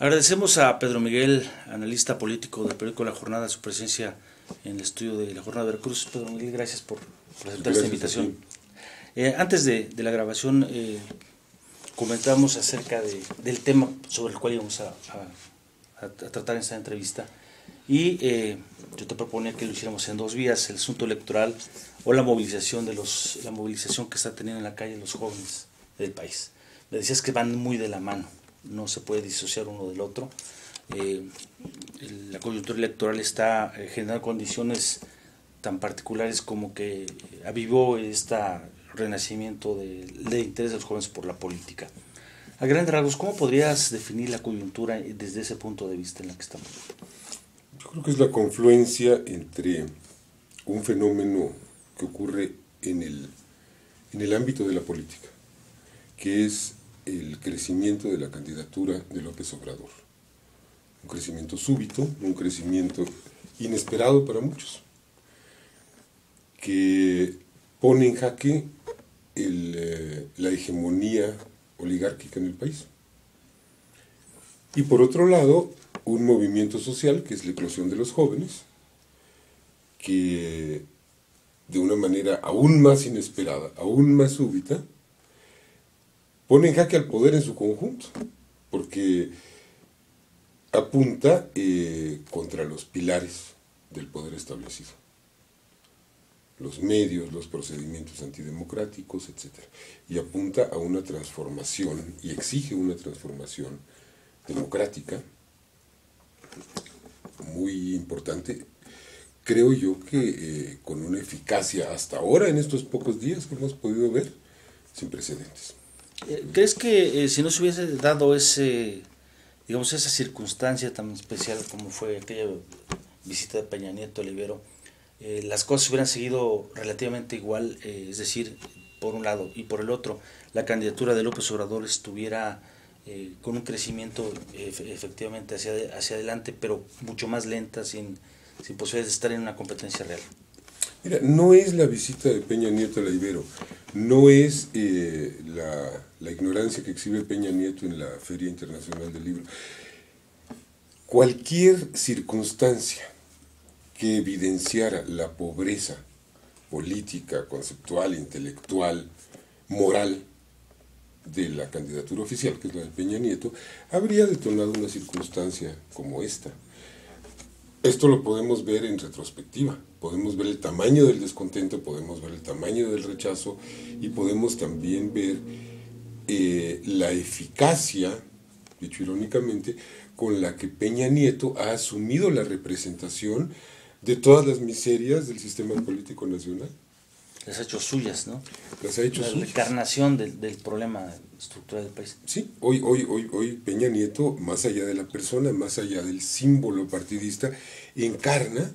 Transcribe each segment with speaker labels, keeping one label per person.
Speaker 1: Agradecemos a Pedro Miguel, analista político del periódico La Jornada, su presencia en el estudio de La Jornada de Veracruz. Pedro Miguel, gracias por aceptar esta invitación. Antes de la grabación, comentamos acerca del tema sobre el cual íbamos a tratar en esta entrevista. Y yo te proponía que lo hiciéramos en dos vías: el asunto electoral o la movilización que está teniendo en la calle los jóvenes del país. Me decías que van muy de la mano, no se puede disociar uno del otro. La coyuntura electoral está generando condiciones tan particulares como que avivó este renacimiento de interés de los jóvenes por la política. A grandes rasgos, ¿cómo podrías definir la coyuntura desde ese punto de vista en la que estamos?
Speaker 2: Yo creo que es la confluencia entre un fenómeno que ocurre en el ámbito de la política, que es el crecimiento de la candidatura de López Obrador. Un crecimiento súbito, un crecimiento inesperado para muchos, que pone en jaque la hegemonía oligárquica en el país. Y por otro lado, un movimiento social, que es la eclosión de los jóvenes, que de una manera aún más inesperada, aún más súbita, pone en jaque al poder en su conjunto, porque apunta contra los pilares del poder establecido, los medios, los procedimientos antidemocráticos, etc. Y apunta a una transformación, y exige una transformación democrática muy importante, creo yo que con una eficacia hasta ahora, en estos pocos días que hemos podido ver, sin precedentes.
Speaker 1: ¿Crees que si no se hubiese dado esa circunstancia tan especial como fue aquella visita de Peña Nieto a Ibero, las cosas hubieran seguido relativamente igual? Es decir, por un lado, y por el otro, la candidatura de López Obrador estuviera con un crecimiento efectivamente hacia adelante, pero mucho más lenta, sin posibilidades de estar en una competencia real.
Speaker 2: Mira, no es la visita de Peña Nieto a la Ibero, no es la ignorancia que exhibe Peña Nieto en la Feria Internacional del Libro. Cualquier circunstancia que evidenciara la pobreza política, conceptual, intelectual, moral de la candidatura oficial, que es la de Peña Nieto, habría detonado una circunstancia como esta. Esto lo podemos ver en retrospectiva, podemos ver el tamaño del descontento, podemos ver el tamaño del rechazo y podemos también ver la eficacia, dicho irónicamente, con la que Peña Nieto ha asumido la representación de todas las miserias del sistema político nacional.
Speaker 1: Las ha hecho suyas, ¿no?
Speaker 2: Las ha hecho
Speaker 1: suyas. La encarnación del problema estructural del país.
Speaker 2: Sí, hoy Peña Nieto, más allá de la persona, más allá del símbolo partidista, encarna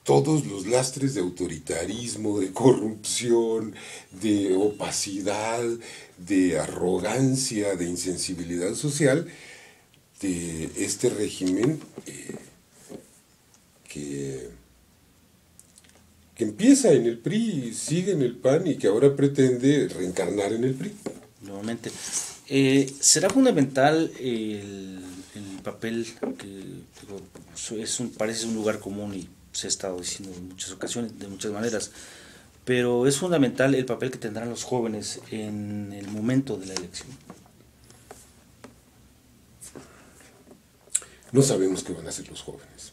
Speaker 2: todos los lastres de autoritarismo, de corrupción, de opacidad, de arrogancia, de insensibilidad social de este régimen que empieza en el PRI, sigue en el PAN y que ahora pretende reencarnar en el PRI.
Speaker 1: Nuevamente. ¿Será fundamental el papel que parece un lugar común y se ha estado diciendo en muchas ocasiones, de muchas maneras, pero es fundamental el papel que tendrán los jóvenes en el momento de la elección?
Speaker 2: No sabemos qué van a hacer los jóvenes.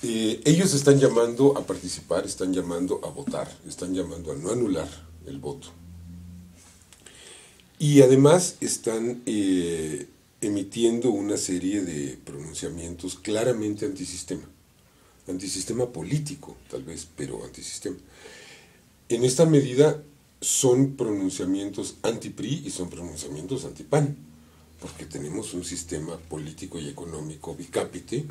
Speaker 2: Ellos están llamando a participar, están llamando a votar, están llamando a no anular el voto. Y además están emitiendo una serie de pronunciamientos claramente antisistema político tal vez, pero antisistema. En esta medida son pronunciamientos anti-PRI y son pronunciamientos anti-PAN, porque tenemos un sistema político y económico bicápite.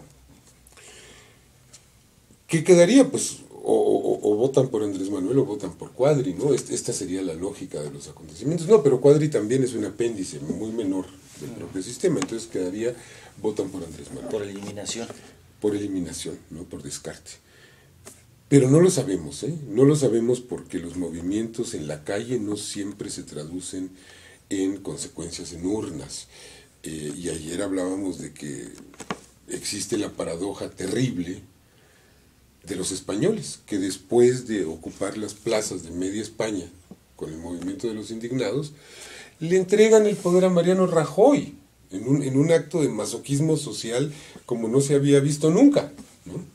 Speaker 2: ¿Qué quedaría? Pues o votan por Andrés Manuel o votan por Cuadri, ¿no? Esta sería la lógica de los acontecimientos. No, pero Cuadri también es un apéndice muy menor del propio sistema, entonces quedaría, votan por Andrés Manuel.
Speaker 1: Por eliminación.
Speaker 2: Por eliminación, no por descarte. Pero no lo sabemos, ¿eh? No lo sabemos porque los movimientos en la calle no siempre se traducen en consecuencias en urnas. Y ayer hablábamos de que existe la paradoja terrible de los españoles, que después de ocupar las plazas de media España con el movimiento de los indignados, le entregan el poder a Mariano Rajoy, en un acto de masoquismo social como no se había visto nunca, ¿no?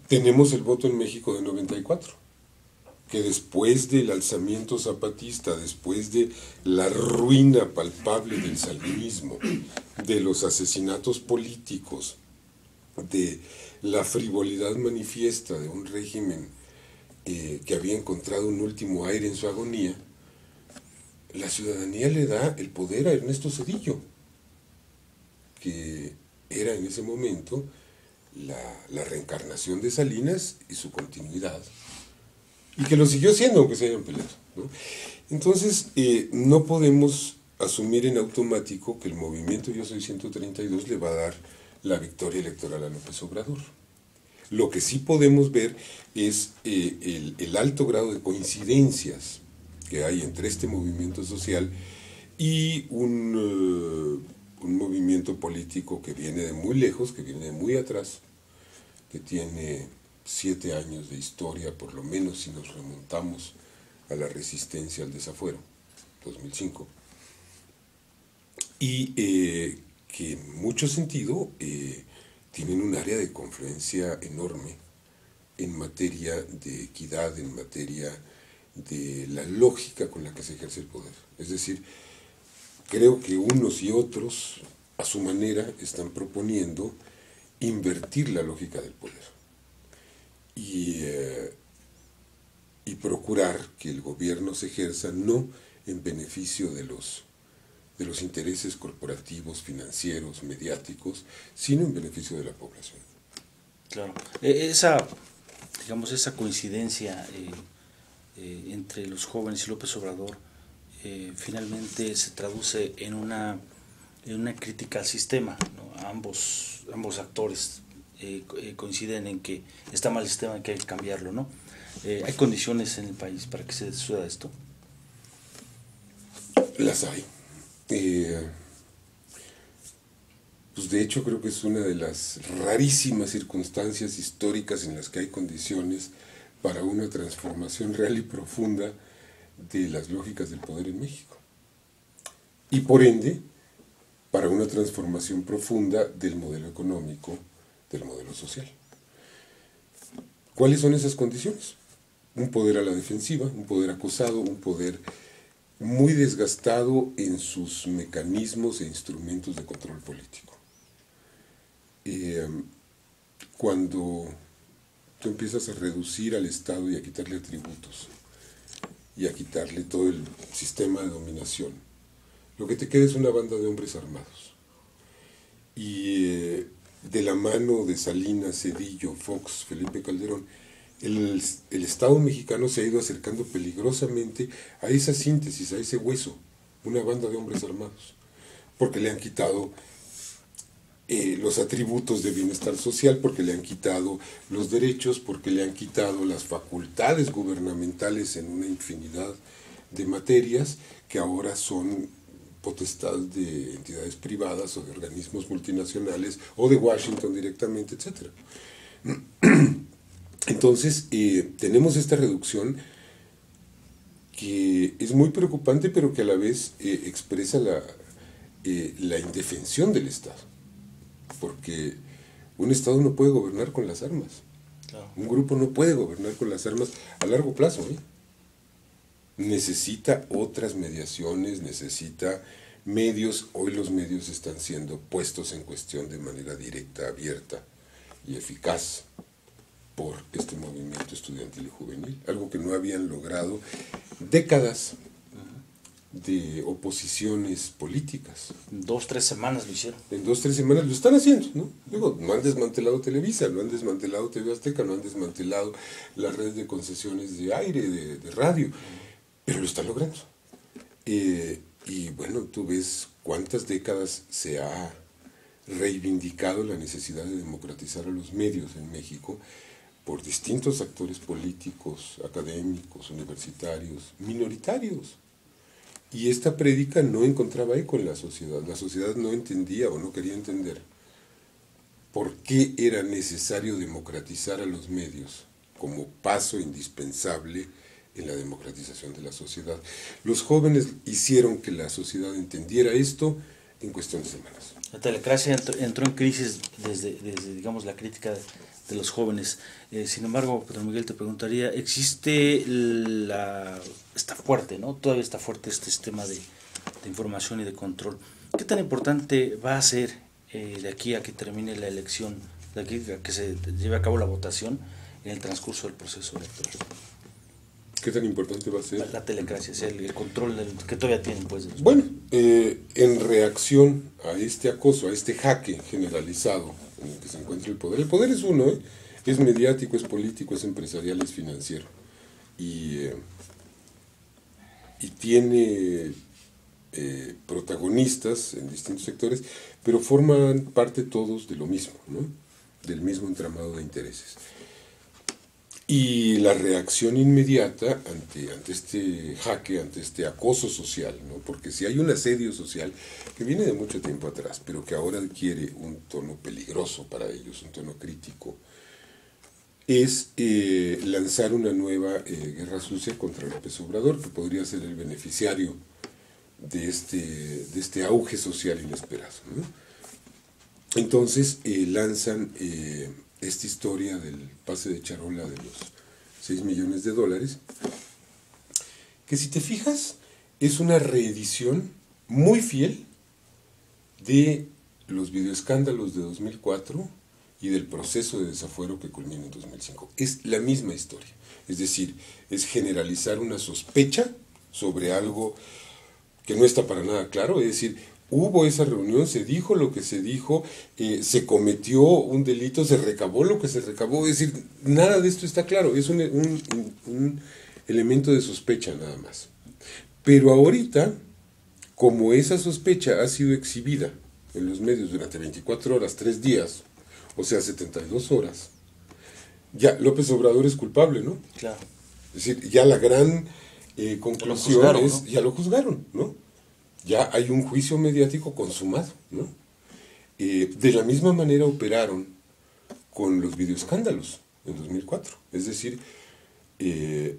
Speaker 2: Tenemos el voto en México de 94, que después del alzamiento zapatista, después de la ruina palpable del salinismo, de los asesinatos políticos, de la frivolidad manifiesta de un régimen que había encontrado un último aire en su agonía, la ciudadanía le da el poder a Ernesto Zedillo, que era en ese momento la reencarnación de Salinas y su continuidad, y que lo siguió siendo aunque se hayan peleado, ¿no? Entonces, no podemos asumir en automático que el movimiento Yo Soy 132 le va a dar la victoria electoral a López Obrador. Lo que sí podemos ver es el alto grado de coincidencias que hay entre este movimiento social y un movimiento político que viene de muy lejos, que viene de muy atrás, que tiene 7 años de historia, por lo menos si nos remontamos a la resistencia al desafuero, 2005, y que en mucho sentido tienen un área de confluencia enorme en materia de equidad, en materia de la lógica con la que se ejerce el poder. Es decir, creo que unos y otros, a su manera, están proponiendo invertir la lógica del poder y procurar que el gobierno se ejerza no en beneficio de los intereses corporativos, financieros, mediáticos, sino en beneficio de la población.
Speaker 1: Claro. Digamos, esa coincidencia entre los jóvenes y López Obrador finalmente se traduce en una crítica al sistema, ¿no? Ambos actores coinciden en que está mal el sistema y que hay que cambiarlo, ¿no? ¿Hay condiciones en el país para que se suceda esto?
Speaker 2: Las hay. Pues de hecho creo que es una de las rarísimas circunstancias históricas en las que hay condiciones para una transformación real y profunda de las lógicas del poder en México. Y por ende, para una transformación profunda del modelo económico, del modelo social. ¿Cuáles son esas condiciones? Un poder a la defensiva, un poder acosado, un poder muy desgastado en sus mecanismos e instrumentos de control político. Cuando tú empiezas a reducir al Estado y a quitarle atributos y a quitarle todo el sistema de dominación, lo que te queda es una banda de hombres armados. Y de la mano de Salinas, Zedillo, Fox, Felipe Calderón, el Estado mexicano se ha ido acercando peligrosamente a esa síntesis, a ese hueso, una banda de hombres armados, porque le han quitado los atributos de bienestar social, porque le han quitado los derechos, porque le han quitado las facultades gubernamentales en una infinidad de materias que ahora son potestad de entidades privadas o de organismos multinacionales o de Washington directamente, etc. Entonces, tenemos esta reducción que es muy preocupante, pero que a la vez expresa la indefensión del Estado. Porque un Estado no puede gobernar con las armas.
Speaker 1: Claro.
Speaker 2: Un grupo no puede gobernar con las armas a largo plazo, ¿eh? Necesita otras mediaciones, necesita medios. Hoy los medios están siendo puestos en cuestión de manera directa, abierta y eficaz por este movimiento estudiantil y juvenil, algo que no habían logrado décadas de oposiciones políticas.
Speaker 1: 2-3 semanas lo hicieron.
Speaker 2: En 2-3 semanas lo están haciendo, ¿no? Digo, no han desmantelado Televisa, no han desmantelado TV Azteca, no han desmantelado las redes de concesiones de aire, de radio, pero lo están logrando. Y bueno, tú ves cuántas décadas se ha reivindicado la necesidad de democratizar a los medios en México por distintos actores políticos, académicos, universitarios, minoritarios, Y esta prédica no encontraba eco en la sociedad no entendía o no quería entender por qué era necesario democratizar a los medios como paso indispensable en la democratización de la sociedad. Los jóvenes hicieron que la sociedad entendiera esto en cuestión de semanas.
Speaker 1: La telecracia entró en crisis desde digamos, la crítica de los jóvenes. Sin embargo, Pedro Miguel, te preguntaría, está fuerte, ¿no? Todavía está fuerte este sistema de información y de control. ¿Qué tan importante va a ser de aquí a que termine la elección, de aquí a que se lleve a cabo la votación en el transcurso del proceso electoral?
Speaker 2: ¿Qué tan importante va a ser?
Speaker 1: La telecracia, o sea, el control que todavía tienen, pues.
Speaker 2: Bueno, en reacción a este acoso, a este jaque generalizado en el que se encuentra el poder es uno, es mediático, es político, es empresarial, es financiero. Y tiene protagonistas en distintos sectores, pero forman parte todos de lo mismo, ¿no? Del mismo entramado de intereses. Y la reacción inmediata ante este jaque, ante este acoso social, ¿no? Porque si hay un asedio social que viene de mucho tiempo atrás, pero que ahora adquiere un tono peligroso para ellos, un tono crítico, es lanzar una nueva guerra sucia contra López Obrador, que podría ser el beneficiario de este auge social inesperado, ¿no? Entonces lanzan esta historia del pase de charola de los 6 millones de dólares, que si te fijas es una reedición muy fiel de los videoescándalos de 2004 y del proceso de desafuero que culmina en 2005. Es la misma historia, es decir, es generalizar una sospecha sobre algo que no está para nada claro, es decir, hubo esa reunión, se dijo lo que se dijo, se cometió un delito, se recabó lo que se recabó, es decir, nada de esto está claro, es un elemento de sospecha nada más. Pero ahorita, como esa sospecha ha sido exhibida en los medios durante 24 horas, 3 días, o sea, 72 horas, ya López Obrador es culpable, ¿no?
Speaker 1: Claro.
Speaker 2: Es decir, ya la gran conclusión es,
Speaker 1: ¿no?
Speaker 2: ya lo juzgaron, ¿no? Ya hay un juicio mediático consumado, ¿no? De la misma manera operaron con los videoescándalos en 2004. Es decir,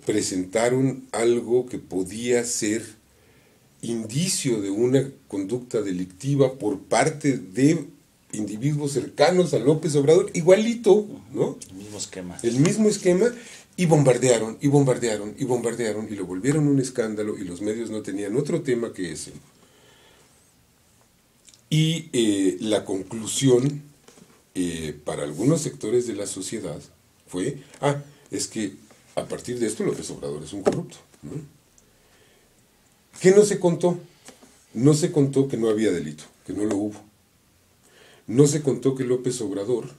Speaker 2: presentaron algo que podía ser indicio de una conducta delictiva por parte de individuos cercanos a López Obrador, igualito, ¿no?
Speaker 1: El mismo esquema.
Speaker 2: El mismo esquema, y bombardearon, y bombardearon, y bombardearon, y lo volvieron un escándalo, y los medios no tenían otro tema que ese. Y la conclusión para algunos sectores de la sociedad fue, es que a partir de esto López Obrador es un corrupto, ¿no? ¿Qué no se contó? No se contó que no había delito, que no lo hubo. No se contó que López Obrador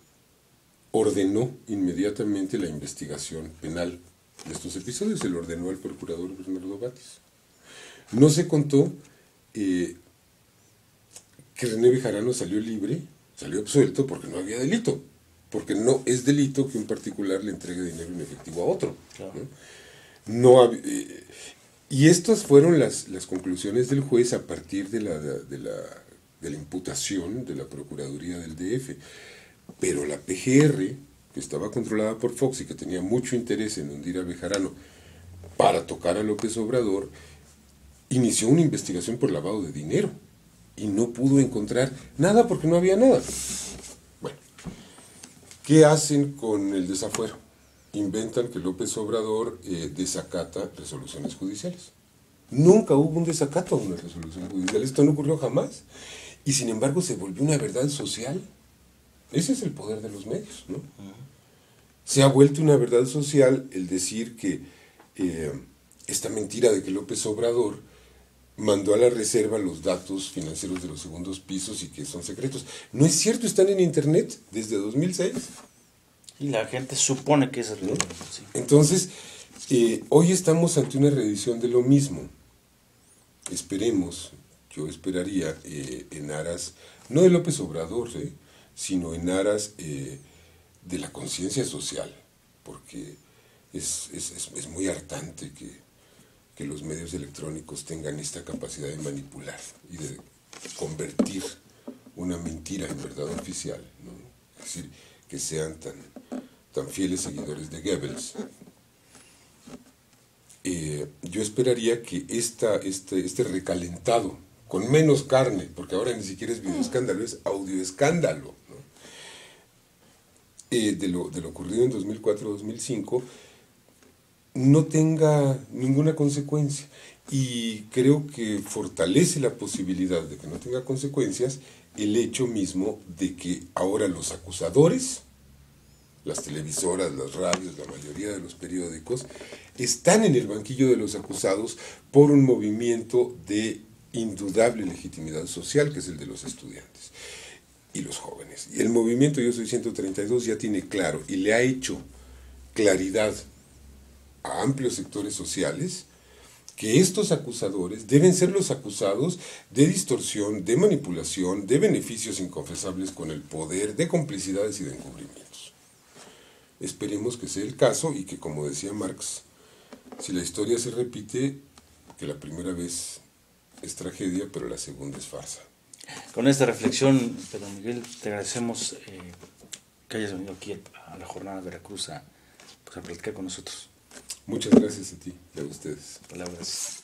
Speaker 2: ordenó inmediatamente la investigación penal de estos episodios, se lo ordenó al procurador Bernardo Batis. No se contó que René Bejarano salió libre, salió absuelto porque no había delito, porque no es delito que un particular le entregue dinero en efectivo a otro. Claro. ¿No? Y estas fueron las conclusiones del juez a partir de la imputación de la Procuraduría del DF. Pero la PGR, que estaba controlada por Fox y que tenía mucho interés en hundir a Bejarano para tocar a López Obrador, inició una investigación por lavado de dinero y no pudo encontrar nada porque no había nada. Bueno, ¿qué hacen con el desafuero? Inventan que López Obrador desacata resoluciones judiciales. Nunca hubo un desacato a una resolución judicial, esto no ocurrió jamás. Y sin embargo se volvió una verdad social. Ese es el poder de los medios, ¿no? Se ha vuelto una verdad social el decir que esta mentira de que López Obrador mandó a la reserva los datos financieros de los segundos pisos y que son secretos. No es cierto, están en internet desde 2006.
Speaker 1: Y la gente supone que es real.
Speaker 2: Sí. Entonces, hoy estamos ante una reedición de lo mismo. Esperemos, yo esperaría, en aras, no de López Obrador, sino en aras de la conciencia social, porque es muy hartante que que los medios electrónicos tengan esta capacidad de manipular y de convertir una mentira en verdad oficial, ¿no? Es decir, que sean tan fieles seguidores de Goebbels. Yo esperaría que este recalentado, con menos carne, porque ahora ni siquiera es videoescándalo, es audioescándalo, ¿no? De lo ocurrido en 2004-2005, no tenga ninguna consecuencia. Y creo que fortalece la posibilidad de que no tenga consecuencias el hecho mismo de que ahora los acusadores, las televisoras, las radios, la mayoría de los periódicos, están en el banquillo de los acusados por un movimiento de indudable legitimidad social, que es el de los estudiantes y los jóvenes. Y el movimiento Yo Soy 132 ya tiene claro y le ha hecho claridad a amplios sectores sociales que estos acusadores deben ser los acusados de distorsión, de manipulación, de beneficios inconfesables con el poder, de complicidades y de encubrimientos. Esperemos que sea el caso y que, como decía Marx, si la historia se repite, que la primera vez es tragedia, pero la segunda es farsa.
Speaker 1: Con esta reflexión, Pedro Miguel, te agradecemos que hayas venido aquí a la Jornada de Veracruz a platicar con nosotros.
Speaker 2: Muchas gracias a ti y a ustedes.
Speaker 1: Palabras.